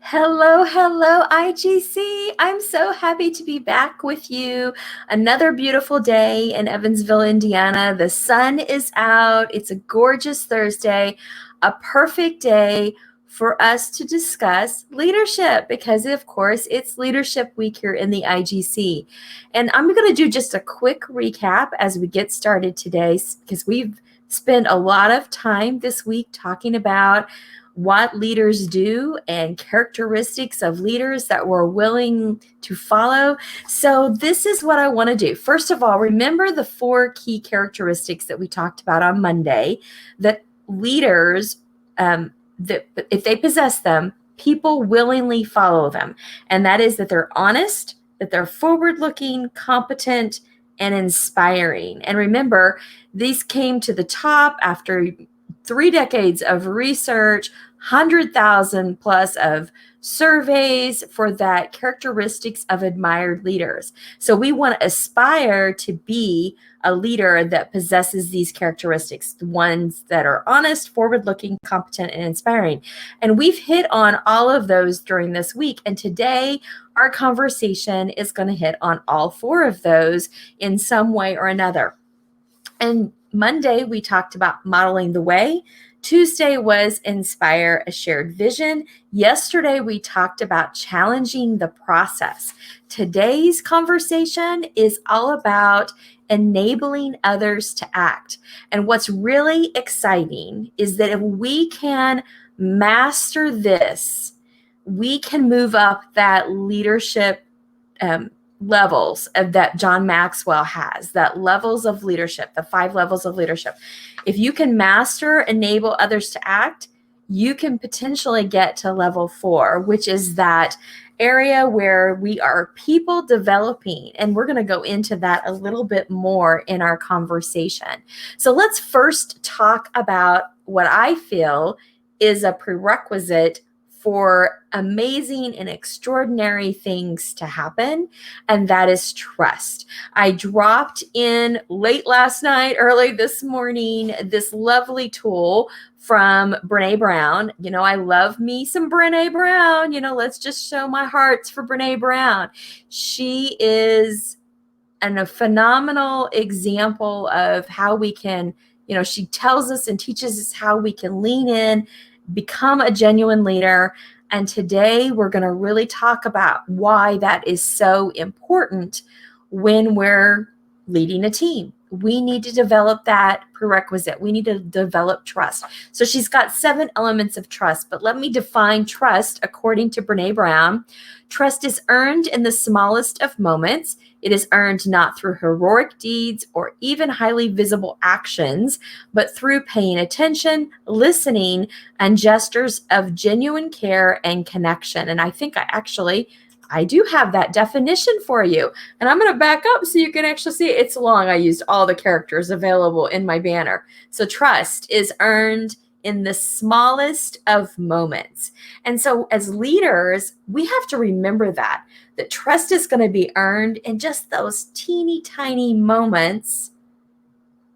Hello, hello, IGC. I'm so happy to be back with you. Another beautiful day in Evansville, Indiana. The sun is out. It's a gorgeous Thursday, a perfect day for us to discuss leadership because, of course, it's Leadership Week here in the IGC. And I'm going to do just a quick recap as we get started today because we've spent a lot of time this week talking about what leaders do and characteristics of leaders that we're willing to follow. So this is what I want to do. First of all, remember the 4 key characteristics that we talked about on Monday that leaders, that if they possess them, people willingly follow them. And that is that they're honest, that they're forward-looking, competent, and inspiring. And remember, these came to the top after 3 decades of research, 100,000 plus of surveys for that characteristics of admired leaders. So we want to aspire to be a leader that possesses these characteristics, the ones that are honest, forward-looking, competent, and inspiring. And we've hit on all of those during this week. And today, our conversation is going to hit on all 4 of those in some way or another. And Monday, we talked about modeling the way. Tuesday was inspire a shared vision. Yesterday, we talked about challenging the process. Today's conversation is all about enabling others to act. And what's really exciting is that if we can master this, we can move up that leadership levels of that John Maxwell has, that levels of leadership, the 5 levels of leadership. If you can master, enable others to act, you can potentially get to level 4, which is that area where we are people developing. And we're going to go into that a little bit more in our conversation. So let's first talk about what I feel is a prerequisite for amazing and extraordinary things to happen, and that is trust. I dropped in late last night, early this morning, this lovely tool from Brene Brown. You know, I love me some Brene Brown. You know, let's just show my hearts for Brene Brown. She is a phenomenal example of how we can, you know, she tells us and teaches us how we can lean in, become a genuine leader. And today we're going to really talk about why that is so important when we're leading a team. We need to develop that prerequisite. We need to develop trust. So she's got 7 elements of trust, but let me define trust according to Brene Brown. Trust is earned in the smallest of moments. It is earned not through heroic deeds or even highly visible actions, but through paying attention, listening, and gestures of genuine care and connection. And I think I do have that definition for you. And I'm going to back up so you can actually see it. It's long. I used all the characters available in my banner. So trust is earned in the smallest of moments. And so as leaders, we have to remember that trust is going to be earned in just those teeny tiny moments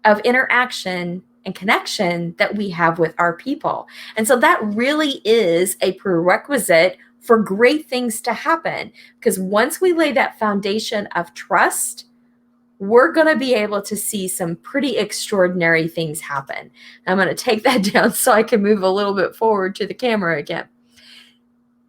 of interaction and connection that we have with our people. And so that really is a prerequisite for great things to happen, because once we lay that foundation of trust, we're going to be able to see some pretty extraordinary things happen. I'm going to take that down so I can move a little bit forward to the camera again.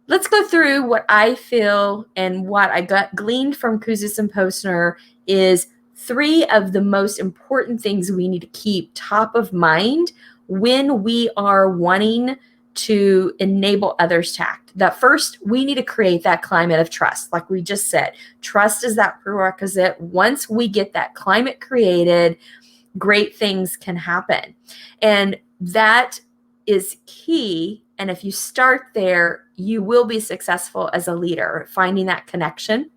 Let's go through what I feel and what I gleaned from Kouzes and Posner is 3 of the most important things we need to keep top of mind when we are wanting to enable others to act. That first, we need to create that climate of trust. Like we just said, trust is that prerequisite. Once we get that climate created, great things can happen. And that is key. And if you start there, you will be successful as a leader, finding that connection.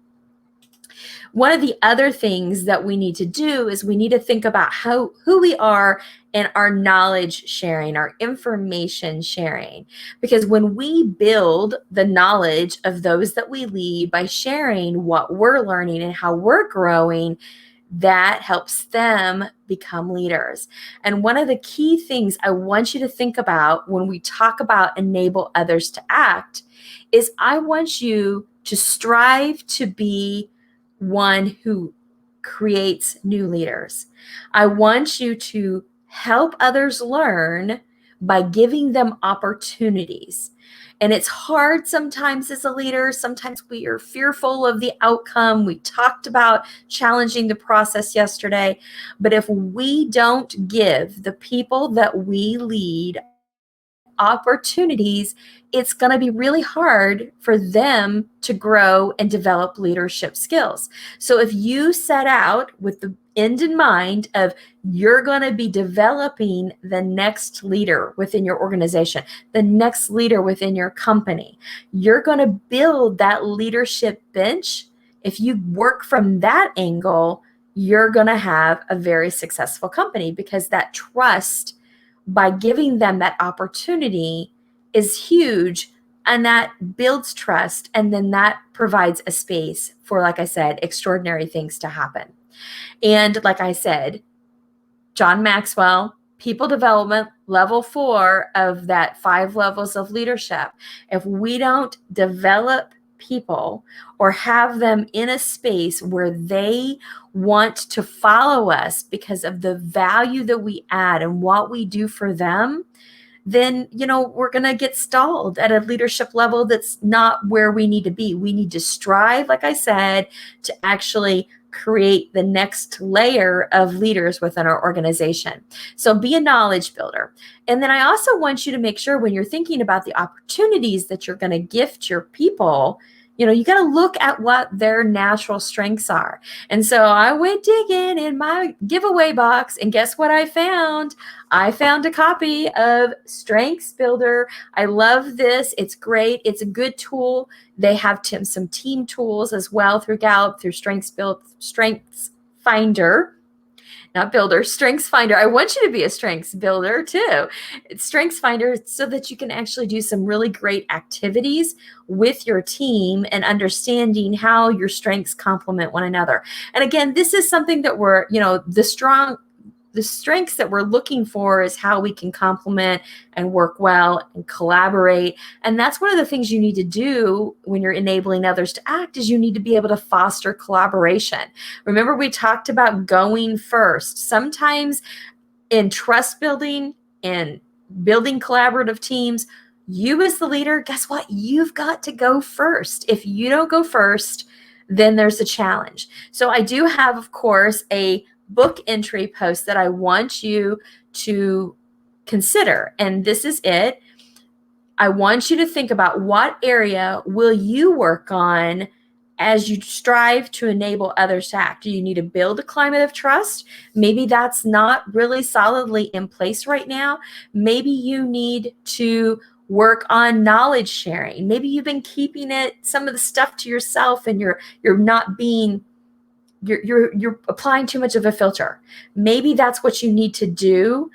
One of the other things that we need to do is we need to think about who we are and our knowledge sharing, our information sharing. Because when we build the knowledge of those that we lead by sharing what we're learning and how we're growing, that helps them become leaders. And one of the key things I want you to think about when we talk about enable others to act is I want you to strive to be one who creates new leaders. I want you to help others learn by giving them opportunities. And it's hard sometimes as a leader. Sometimes we are fearful of the outcome. We talked about challenging the process yesterday. But if we don't give the people that we lead opportunities, it's going to be really hard for them to grow and develop leadership skills. So if you set out with the end in mind of you're going to be developing the next leader within your organization, the next leader within your company, you're going to build that leadership bench. If you work from that angle, you're going to have a very successful company, because that trust by giving them that opportunity is huge, and that builds trust, and then that provides a space for, like I said, extraordinary things to happen. And like I said, John Maxwell, people development, level 4 of that 5 levels of leadership. If we don't develop people or have them in a space where they want to follow us because of the value that we add and what we do for them, then, we're going to get stalled at a leadership level that's not where we need to be. We need to strive, like I said, to actually create the next layer of leaders within our organization. So be a knowledge builder. And then I also want you to make sure when you're thinking about the opportunities that you're going to gift your people, you got to look at what their natural strengths are. And so I went digging in my giveaway box, and guess what I found? I found a copy of Strengths Builder. I love this. It's great. It's a good tool. They have some team tools as well through Gallup, through Strengths Finder. Not builder, Strengths Finder. I want you to be a strengths builder too. It's Strengths Finder so that you can actually do some really great activities with your team and understanding how your strengths complement one another. And again, this is something that we're, the strengths that we're looking for is how we can complement and work well and collaborate. And that's one of the things you need to do when you're enabling others to act, is you need to be able to foster collaboration. Remember, we talked about going first. Sometimes in trust building and building collaborative teams, you as the leader, guess what? You've got to go first. If you don't go first, then there's a challenge. So I do have, of course, a book entry post that I want you to consider. And this is it. I want you to think about what area will you work on as you strive to enable others to act. Do you need to build a climate of trust? Maybe that's not really solidly in place right now. Maybe you need to work on knowledge sharing. Maybe you've been keeping some of the stuff to yourself, and you're not being you're applying too much of a filter. Maybe that's what you need to do.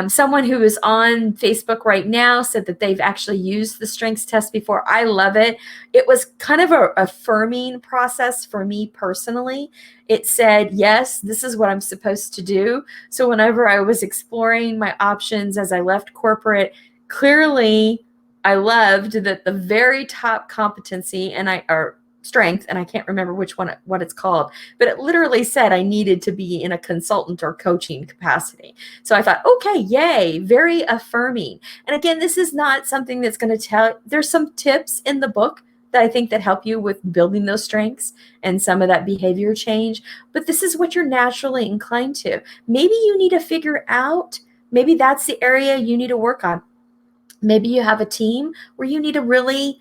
Someone who is on Facebook right now said that they've actually used the strengths test before. I love it. It was kind of a affirming process for me personally. It said, yes, this is what I'm supposed to do. So whenever I was exploring my options as I left corporate, clearly I loved that the very top competency or strength, and I can't remember what it's called, but it literally said I needed to be in a consultant or coaching capacity. So I thought, okay, yay, very affirming. And again, this is not something that's going to there's some tips in the book that I think that help you with building those strengths and some of that behavior change, but this is what you're naturally inclined to. Maybe you need to figure out, maybe that's the area you need to work on. Maybe you have a team where you need to really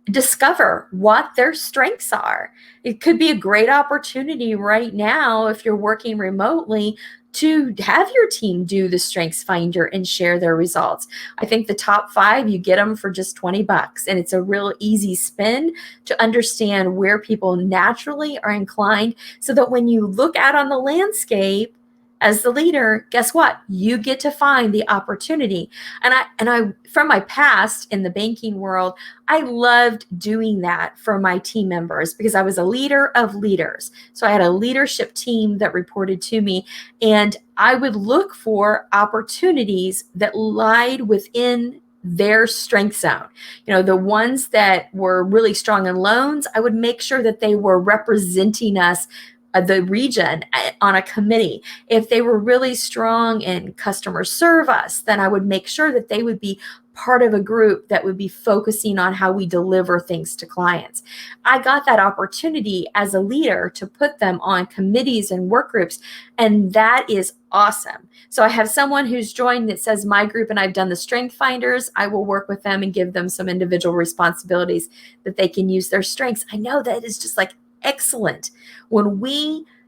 discover what their strengths are. It could be a great opportunity right now, if you're working remotely, to have your team do the Strengths Finder and share their results. I think the top 5, you get them for just $20, and it's a real easy spin to understand where people naturally are inclined, so that when you look out on the landscape, as the leader, guess what? You get to find the opportunity. And I from my past in the banking world, I loved doing that for my team members because I was a leader of leaders. So I had a leadership team that reported to me, and I would look for opportunities that lied within their strength zone. The ones that were really strong in loans, I would make sure that they were representing us, the region, on a committee. If they were really strong in customer service, then I would make sure that they would be part of a group that would be focusing on how we deliver things to clients. I got that opportunity as a leader to put them on committees and work groups, and that is awesome. So I have someone who's joined that says my group, and I've done the strength finders. I will work with them and give them some individual responsibilities that they can use their strengths. I know that is just like excellent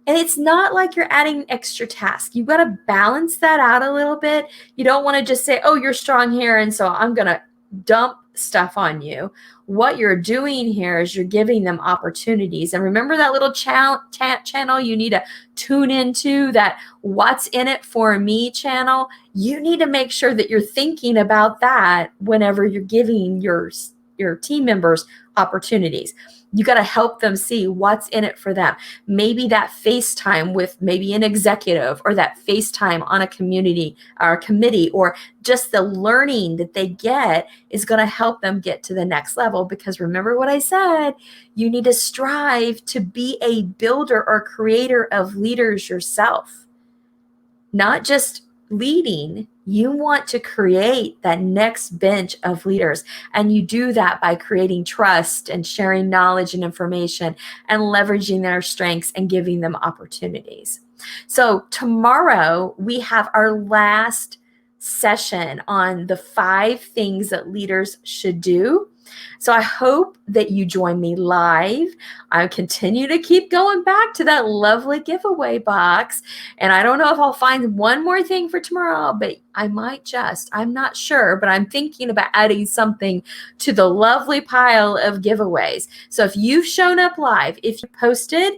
and it's not like you're adding extra task. You've got to balance that out a little bit. You don't want to just say, oh, you're strong here, and so I'm going to dump stuff on you. What you're doing here is you're giving them opportunities. And remember that little channel you need to tune into, that what's in it for me channel? You need to make sure that you're thinking about that whenever you're giving your team members opportunities. You got to help them see what's in it for them. Maybe that FaceTime with maybe an executive, or that FaceTime on a community or a committee, or just the learning that they get is going to help them get to the next level. Because remember what I said, you need to strive to be a builder or creator of leaders yourself, not just leading. You want to create that next bench of leaders. And you do that by creating trust and sharing knowledge and information and leveraging their strengths and giving them opportunities. So tomorrow we have our last session on the 5 things that leaders should do. So I hope that you join me live. I continue to keep going back to that lovely giveaway box. And I don't know if I'll find one more thing for tomorrow, but I might just. I'm not sure, but I'm thinking about adding something to the lovely pile of giveaways. So if you've shown up live, if you posted,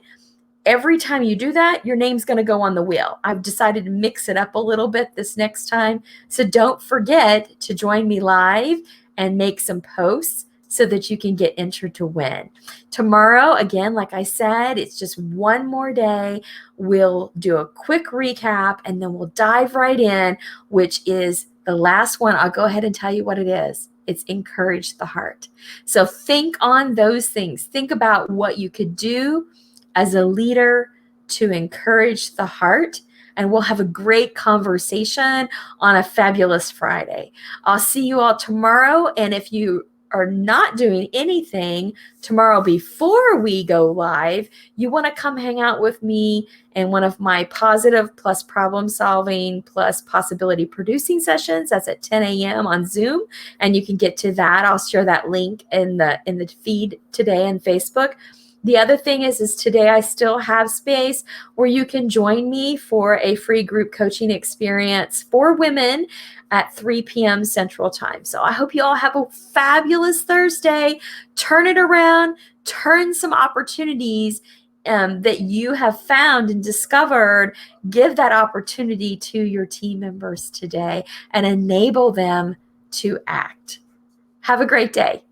every time you do that, your name's going to go on the wheel. I've decided to mix it up a little bit this next time. So don't forget to join me live and make some posts so that you can get entered to win. Tomorrow, again, like I said, it's just one more day. We'll do a quick recap and then we'll dive right in, which is the last one. I'll go ahead and tell you what it is. It's encourage the heart. So think on those things. Think about what you could do as a leader to encourage the heart. And we'll have a great conversation on a fabulous Friday. I'll see you all tomorrow. And if you are not doing anything tomorrow before we go live, you want to come hang out with me in one of my positive plus problem solving plus possibility producing sessions. That's at 10 a.m. on Zoom. And you can get to that. I'll share that link in the feed today on Facebook. The other thing is today I still have space where you can join me for a free group coaching experience for women at 3 p.m. Central Time. So I hope you all have a fabulous Thursday. Turn it around, turn some opportunities that you have found and discovered. Give that opportunity to your team members today and enable them to act. Have a great day.